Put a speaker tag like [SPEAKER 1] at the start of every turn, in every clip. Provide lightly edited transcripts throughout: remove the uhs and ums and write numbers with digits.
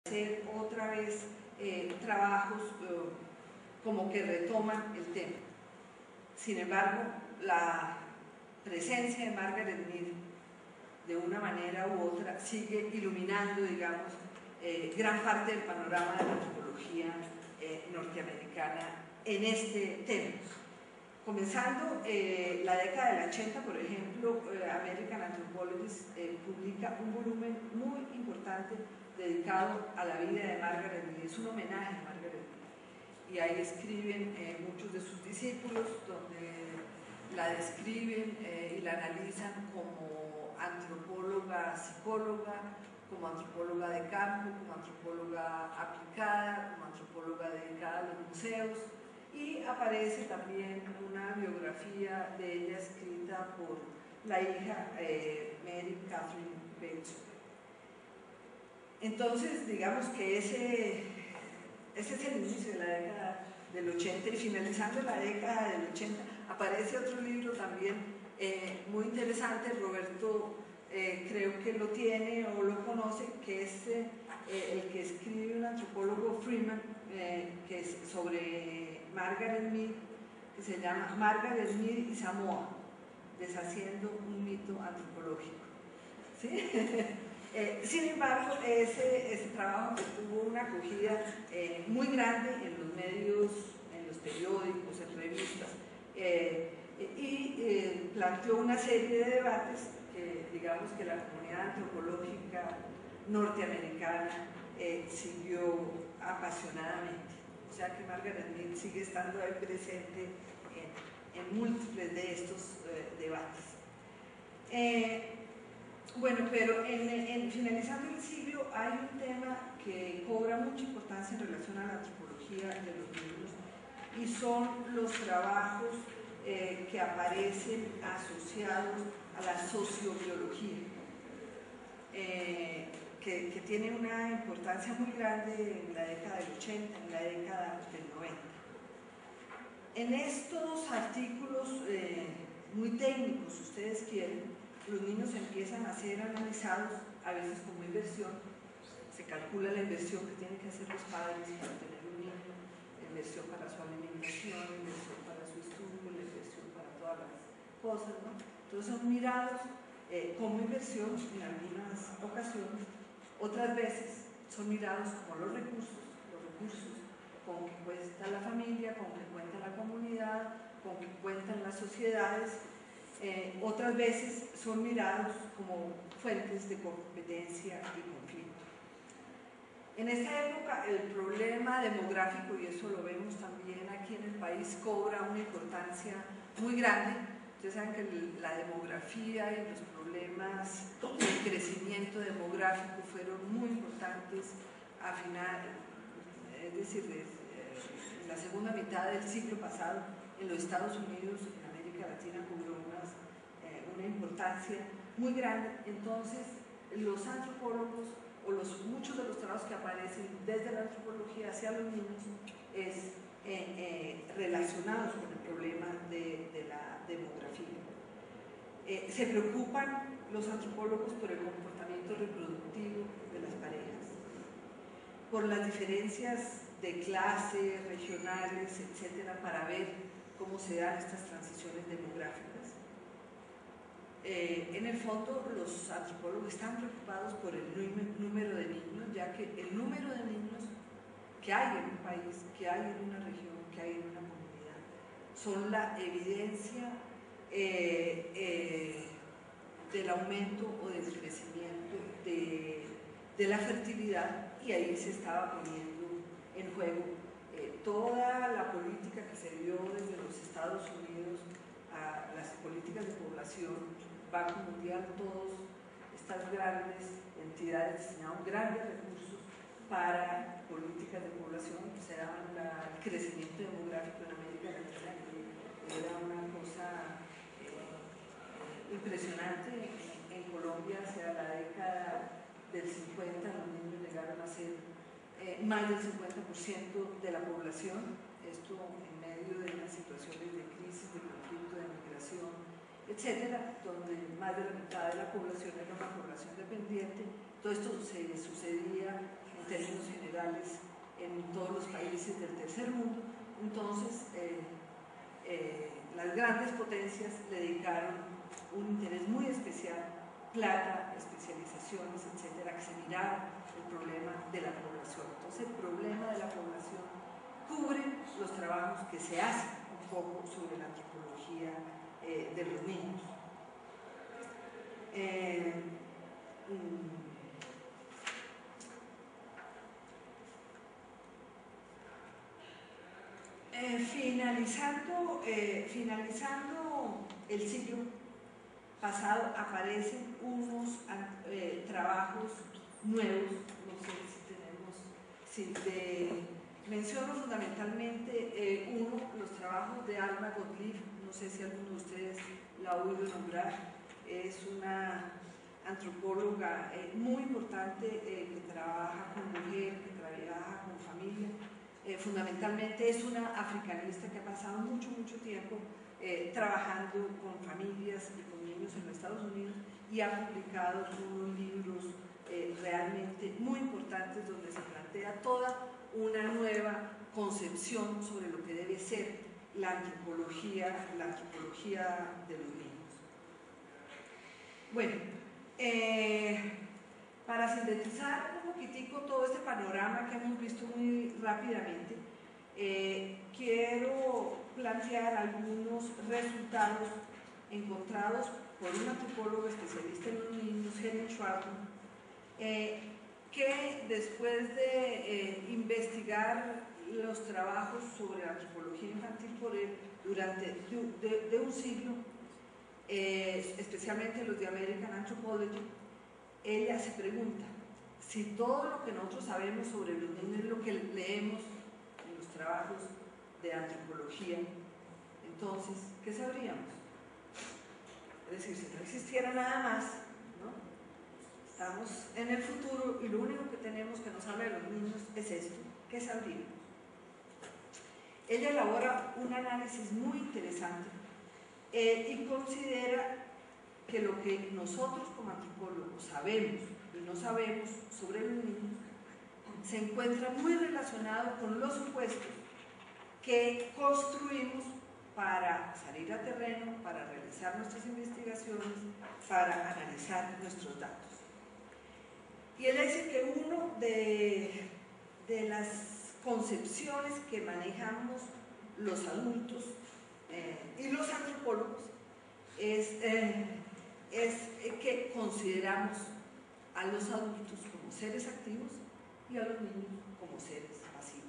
[SPEAKER 1] hacer otra vez trabajos como que retoman el tema. Sin embargo, la presencia de Margaret Mead, de una manera u otra, sigue iluminando, digamos, gran parte del panorama de la antropología norteamericana en este tema. Comenzando la década del 80, por ejemplo, American Anthropologist publica un volumen muy importante dedicado a la vida de Margaret Mead. Es un homenaje a Margaret Mead. Y ahí escriben muchos de sus discípulos, donde la describen y la analizan como antropóloga, psicóloga, como antropóloga de campo, como antropóloga aplicada, como antropóloga dedicada a los museos. Y aparece también una biografía de ella escrita por la hija Mary Catherine Bates. Entonces, digamos que ese es el inicio de la década del 80, y finalizando la década del 80 aparece otro libro también muy interesante. Roberto creo que lo tiene o lo conoce, que es el que escribe un antropólogo Freeman, que es sobre Margaret Mead, que se llama Margaret Mead y Samoa, deshaciendo un mito antropológico. ¿Sí? Sin embargo, ese trabajo tuvo una acogida muy grande en los medios, en los periódicos, en revistas, y planteó una serie de debates que, digamos, que la comunidad antropológica norteamericana siguió apasionadamente. O sea que Margaret Mead sigue estando ahí presente en múltiples de estos debates. Bueno, pero finalizando el siglo hay un tema que cobra mucha importancia en relación a la antropología de los libros, y son los trabajos que aparecen asociados a la sociobiología, que tiene una importancia muy grande en la década del 80, en la década del 90. En estos artículos muy técnicos, si ustedes quieren, los niños empiezan a ser analizados a veces como inversión. Se calcula la inversión que tienen que hacer los padres para tener un niño, la inversión para su alimentación, la inversión para su estudio, la inversión para todas las cosas, ¿no? Entonces son mirados como inversión en algunas ocasiones, otras veces son mirados como los recursos con que cuenta la familia, con que cuenta la comunidad, con que cuentan las sociedades. Otras veces son mirados como fuentes de competencia y conflicto. En esta época el problema demográfico, y eso lo vemos también aquí en el país, cobra una importancia muy grande. Ustedes saben que la demografía y los problemas del crecimiento demográfico fueron muy importantes a final, es decir, en la segunda mitad del siglo pasado en los Estados Unidos, en América Latina, cobró una importancia muy grande. Entonces los antropólogos, o muchos de los trabajos que aparecen desde la antropología hacia los niños es relacionados con el problema de la demografía. Se preocupan los antropólogos por el comportamiento reproductivo de las parejas, por las diferencias de clase, regionales, etcétera, para ver cómo se dan estas transiciones demográficas. En el fondo, los antropólogos están preocupados por el número de niños, ya que el número de niños que hay en un país, que hay en una región, que hay en una comunidad, son la evidencia del aumento o del crecimiento de la fertilidad, y ahí se estaba poniendo en juego toda la política que se dio desde los Estados Unidos a las políticas de población, Banco Mundial, todas estas grandes entidades destinaron grandes recursos para políticas de población. Se daban el crecimiento demográfico en América Latina, que era una cosa impresionante. En Colombia, hacia la década del 50, los niños llegaron a ser más del 50% de la población, esto en medio de unas situaciones de crisis, de conflicto, de migración, etcétera, donde más de la mitad de la población era una población dependiente. Todo esto se sucedía en términos culturales en todos los países del tercer mundo. Entonces, las grandes potencias le dedicaron un interés muy especial, plata, especializaciones, etcétera, que se mirara el problema de la población. Entonces, el problema de la población cubre los trabajos que se hacen un poco sobre la antropología de los niños. Finalizando el siglo pasado, aparecen unos trabajos nuevos, no sé si tenemos, menciono fundamentalmente los trabajos de Alma Gottlieb, no sé si alguno de ustedes la ha oído nombrar, es una antropóloga muy importante que trabaja con mujer, que trabaja con familia. Fundamentalmente es una africanista que ha pasado mucho tiempo trabajando con familias y con niños en los Estados Unidos y ha publicado unos libros realmente muy importantes donde se plantea toda una nueva concepción sobre lo que debe ser la antropología de los niños. Bueno, para sintetizar un poquitico todo este panorama que hemos visto muy rápidamente, quiero plantear algunos resultados encontrados por un antropólogo especialista en los niños, Helen Schwartzman, que después de investigar los trabajos sobre la antropología infantil por él durante de un siglo, especialmente los de American Anthropology, ella se pregunta si todo lo que nosotros sabemos sobre los niños es lo que leemos en los trabajos de antropología, entonces, ¿qué sabríamos? Es decir, si no existiera nada más, ¿no? Estamos en el futuro y lo único que tenemos que nos habla de los niños es esto, ¿qué sabríamos? Ella elabora un análisis muy interesante y considera que lo que nosotros como antropólogos sabemos y no sabemos sobre los niños se encuentra muy relacionado con los supuestos que construimos para salir a terreno, para realizar nuestras investigaciones, para analizar nuestros datos. Y él dice que uno de las concepciones que manejamos los adultos y los antropólogos es que consideramos a los adultos como seres activos y a los niños como seres pasivos.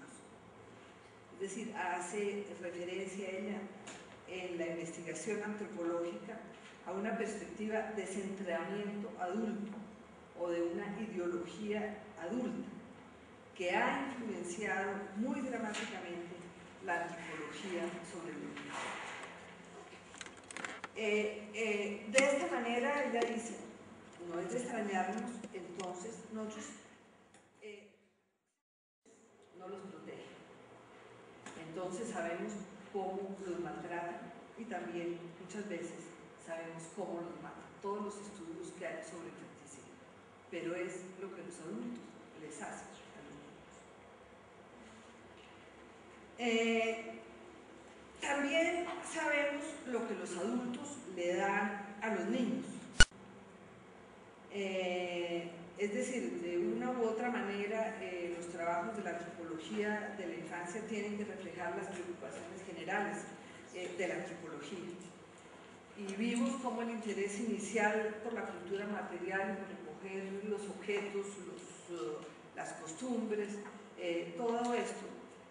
[SPEAKER 1] Es decir, hace referencia ella en la investigación antropológica a una perspectiva de centramiento adulto o de una ideología adulta que ha influenciado muy dramáticamente la antropología sobre el niño. De esta manera ella dice, no es de extrañarnos, entonces nosotros no los protege. Entonces sabemos cómo los maltratan y también muchas veces sabemos cómo los matan. Todos los estudios que hay sobre infanticidio, pero es lo que los adultos les hacen a los niños. También sabemos lo que los adultos le dan a los niños. Es decir, de una u otra manera, los trabajos de la antropología de la infancia tienen que reflejar las preocupaciones generales de la antropología. Y vimos cómo el interés inicial por la cultura material, por recoger los objetos, las costumbres, todo esto,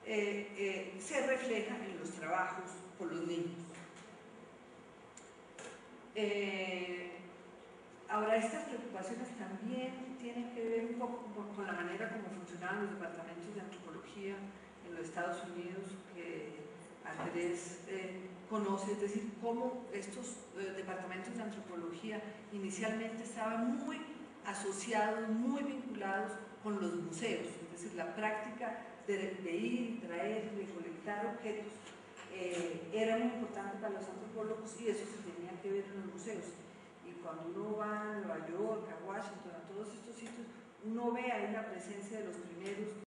[SPEAKER 1] se refleja en los trabajos por los niños. Ahora, estas preocupaciones también tienen que ver un poco con la manera como funcionaban los departamentos de antropología en los Estados Unidos, que Andrés conoce, es decir, cómo estos departamentos de antropología inicialmente estaban muy asociados, muy vinculados con los museos, es decir, la práctica de ir, traer, recolectar objetos era muy importante para los antropólogos y eso se tenía que ver en los museos. Y cuando uno va a Nueva York, a Washington, a todos estos sitios, uno ve ahí la presencia de los primeros